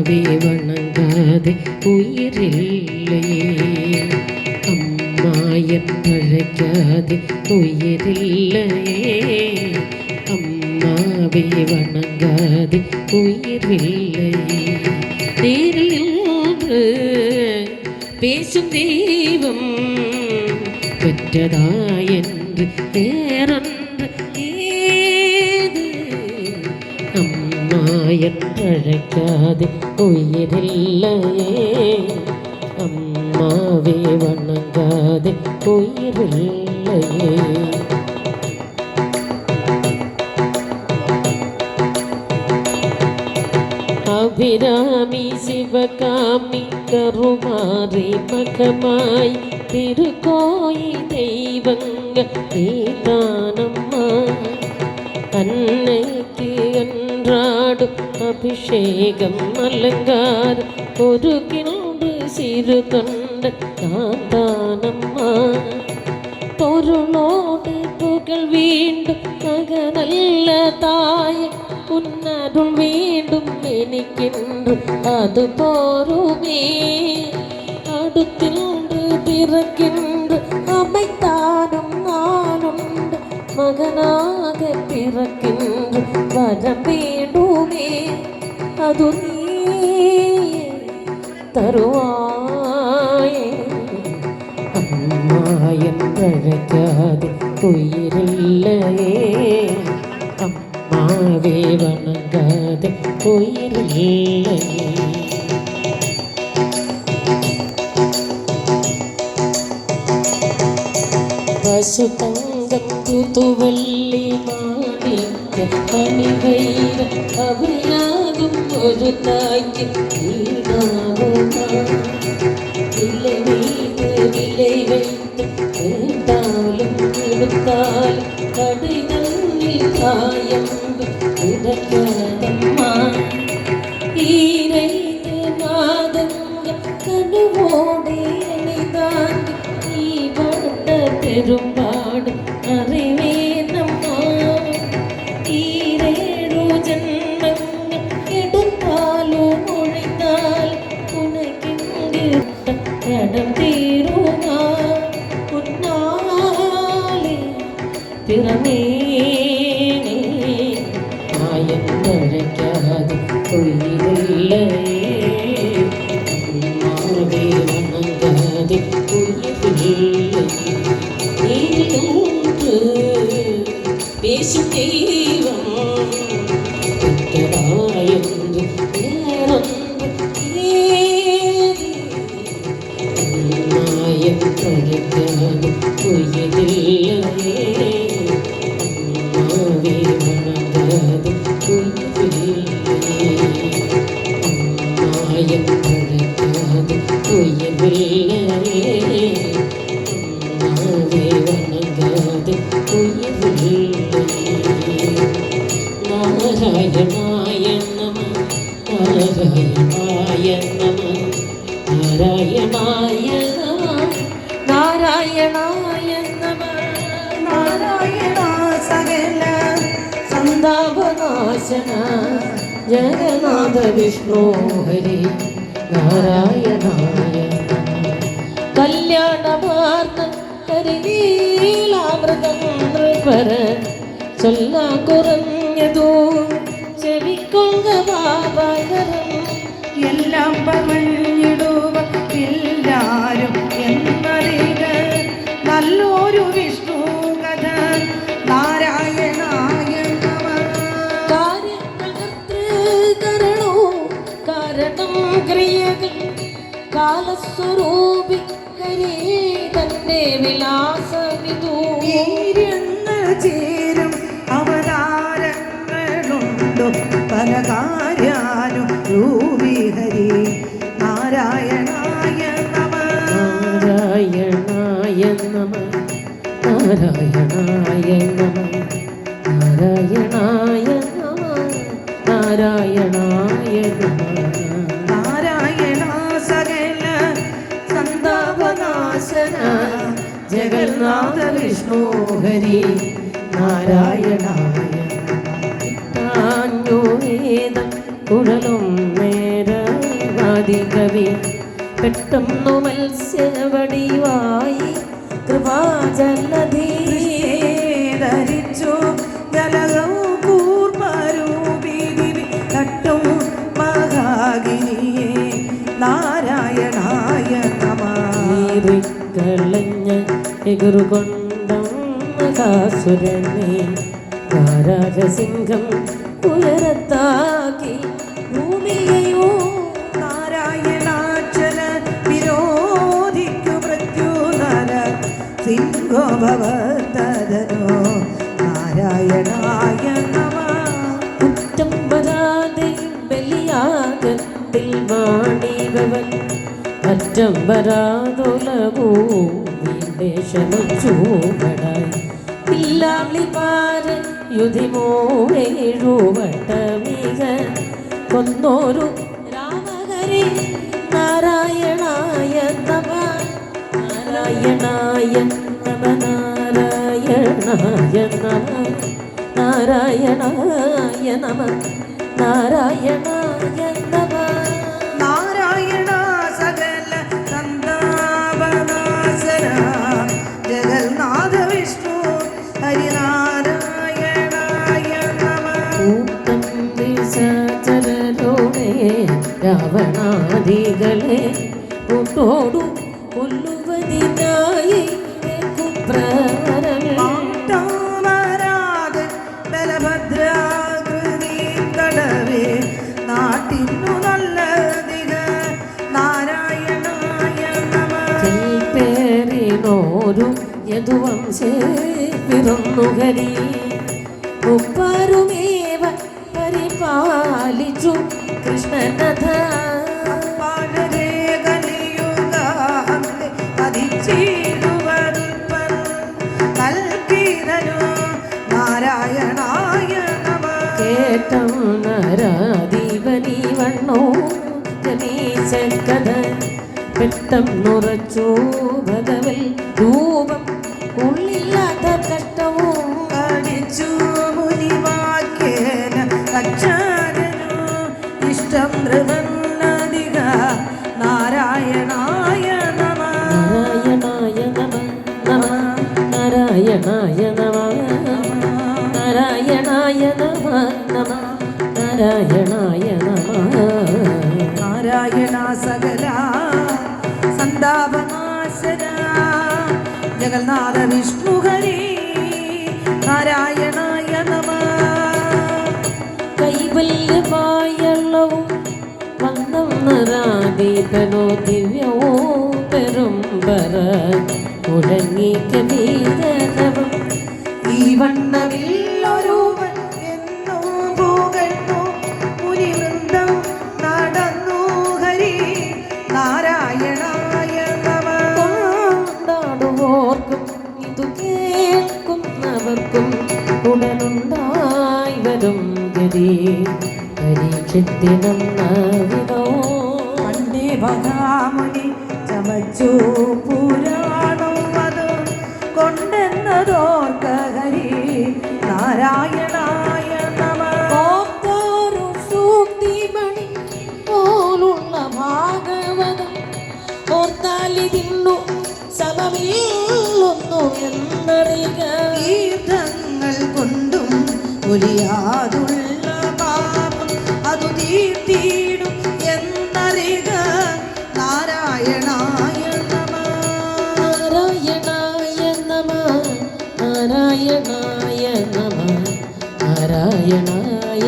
அம்மாவே வணங்காத உயிரில்லையே, அம்மா என்றழைக்காத உயிரில்லையே, அம்மாவே வணங்காத உயிரில்லையே. நேரில் நின்று பேசும் தெய்வம் பெற்றதாயென்று வேறொன்று ஏது, அம்மா என்றழைக்காது உயிரில்லையே, அம்மாவே வணங்காது உயிரில்லையே. அபிராமி சிவகாமி கருமாரி மகமாய் திருக்கோயில் தெய்வங்கள் நீதானம்மா, அன்னைக்கு அன்றாடும் அபிஷேகம் அலங்காரம் ஒரு கிண்டு சிறு தொண்ட தானம்மா, பொருளோடு புகழ் வேண்டும் மகனல்ல தாயே, உன்னருள் வேண்டும் நினைக்கின்று அது போருமே, அடுத்தின்று பிறக்கின்று அமைத்தானும் நானுண்டு, மகனாக பிறக்கின்று வரம் வேண்டுமே, அது நீ தருவாயே. அம்மா என்றழைக்காது உயிரில்லையே, அம்மாவே வணங்காத உயிரில்லையே. பசு தங்கம் தூத்துவல்லி மாணிக்க மணிவைர அவனாகும் ஒரு தாய்க்கு ஈடாகுமா, விலை வைத்து விலை வைத்து கேட்டாலும் கொடுத்தாலும் கடைதல்லில் காயம்பு கிடக்காதம்மா, ஈரைந்து மாதங்கள் கனவோடு என்னை தாண்டி நீ பட்ட பெரும்பாடு அறிவேனம்மா, ஈரேழு ஜன்மங்கள் எடுத்தாலும் ஒழிந்தால் உனக்கெங்கு கடம் தீருமா, உன்னாலே பிறமேனே மாயந்தழைக்காது உயிரில்லையே, அம்மாவே வணங்காது உயிரில்லையே. நீரிலொன்று பேசும் தெய்வம் பெற்றதாயென்று வேறொன்று ஏது, அம்மா என்றழைக்காது உயிரில்லையே, அம்மாவே வணங்காது உயிரில்லையே, அம்மா என்றழைக்காது உயிரில்லையே, அம்மாவே வணங்காது உயிரில்லையே. நாராயணாய நம, நாராயணாய நம, நாராயணாய நம, நாராயணாய நம, நாராயணா சகல சந்தாபநாசன ஜகநாத விஷ்ணு ஹரி നാരായണായ കല്യാണമാർന്ന കരിനീലാമൃതം നൃപര ചൊല്ലാ കുറഞ്ഞതോ ചെവിക്കൊങ്ക ബാബകരം എല്ലാം പറഞ്ഞിടുവ എല്ലാരും എന്നറിക നല്ലൊരു വിഷ്ണു കഥ നാരായണായ നമ. കാര്യകരണോ കാരണം ക്രിയകൾ കാലസ്വരൂപി കരേ തന്റെ വിലാസമിതൂ ചേരും അവതാരങ്ങളുണ്ടോ പല കാര്യാനും രൂപി ഹരി നാരായണായ നമ. നാരായണായ നമ, നാരായണായ നമ, നാരായണായ നമ, നാരായണായ നമ. നാരായണ സകല സന്താപനാശന ജഗന്നാഥ വിഷ്ണു ഹരി നാരായണായ. താഞ്ഞു വേദം കുഴലും നേരം പെട്ടെന്നു മത്സ്യവടിവായി കൃപാജലധീ ധരിച്ചു ജലകൗ കൂർപ്പരൂപിണി തട്ടും മഹാഗിനിയെ നാരായണായ നമഃ കളഞ്ഞ എകുറുകൊണ്ടം മഹാസുരനെ രാജസിംഹം ഉയരത്താക്കി ഭൂമിയെയോ നാരായണാചല വിരോധിക്കു പ്രത്യുനര സിംഹോ ഭവതനോ നാരായണായ നമഃ കുറ്റം വരാതെ ബലിയാഗത്തിൽ വാണിഭവൻ അറ്റം വരാതുലകൂ വീണ്ടേശമൂകടായി പില്ലാളിമാര യുധിമോവേഴുവട്ടമിക കൊന്നോരു രാമഹരി നാരായണായ നമ നാരായണായ നമ നാരായണായ നമ നാരായണായ നമ നാരായണായ നമ നാരായണ സകല സന്താപനാശന ജഗന്നാഥ വിഷ്ണു ഹരിനാരായണായ നമഃ ചരലോടെ രാവണാദികളെ കൂട്ടോടു കൊല്ലുവതിനായി കുപ്രവരങ്ങൾ പാട്ടാമരാതെ ബലഭദ്രാകൃതി തടവേ നാട്ടിന്നു നല്ലതിക നാരായണായ നമഃ പേരിനോരു യദുവംശേ പിറന്നുഹരി ഉപ്പാരുമേവ പരിപാലിച്ചു കൃഷ്ണനഥ പാഴരേ കലിയുഗാന്തെ പതിച്ചിടുവരുൾപ്പൻ നൽകിനു നാരായണായ നമഃ കേട്ടം നരാദീപനി വണ്ണോ ജനീശക്കഥ പെട്ടെന്നുറച്ചു ഭഗവൽ രൂപം ഉള്ളില്ലാത്ത കഷ്ടവും പഠിച്ചു മുനിവാക്യേന അക്ഷരനു ഇഷ്ടം നൃപന്നധിക നാരായണായ നമഃ നാരായണായ നമ നമ നാരായണായ നമ നാരായണായ നമ നമ നാരായണായ നമ നാരായണ സകല സന്താപനാശന ജഗന്നാഥ വിഷ്ണു ഹരി നാരായണായ നമഃ കൈവല്യമായുള്ളവും വന്നം നിറാദീപനോ ദിവ്യമോ പെരുമ്പറ മുഴങ്ങി കവീരനവും ഈ വണ്ണമില്ലൊരുവൻ എന്നോ പുകഴ്ന്നു മുനിവൃന്ദം നടന്നു ഹരി നാരായണായ നമഃ കൊണ്ടാടുവോർക്കും ഇതു കേൾക്കുന്നവർക്കും ഉടനുണ്ടായി വരും ഗതി പരീക്ഷത്തിനും നാവിനോ പണ്ടേ മഹാമുനി ചമച്ചു പുരാണം അത് കൊണ്ടെന്നതോർക്ക ഹരി നാരായണായ നമഃ ഓർത്തോരു സൂക്തിമണി പോലുള്ള ഭാഗവതം ഓർത്താലിതിന്നു സമമില്ലൊന്നു എന്നറിയുക തീർത്ഥങ്ങൾ കൊണ്ടും ഒലിയാതുള്ള പാപം അതു തീർത്തിടും എന്നറിയുക നാരായണായ നമഃ നാരായണായ നമ നാരായണായ നമ നാരായണായ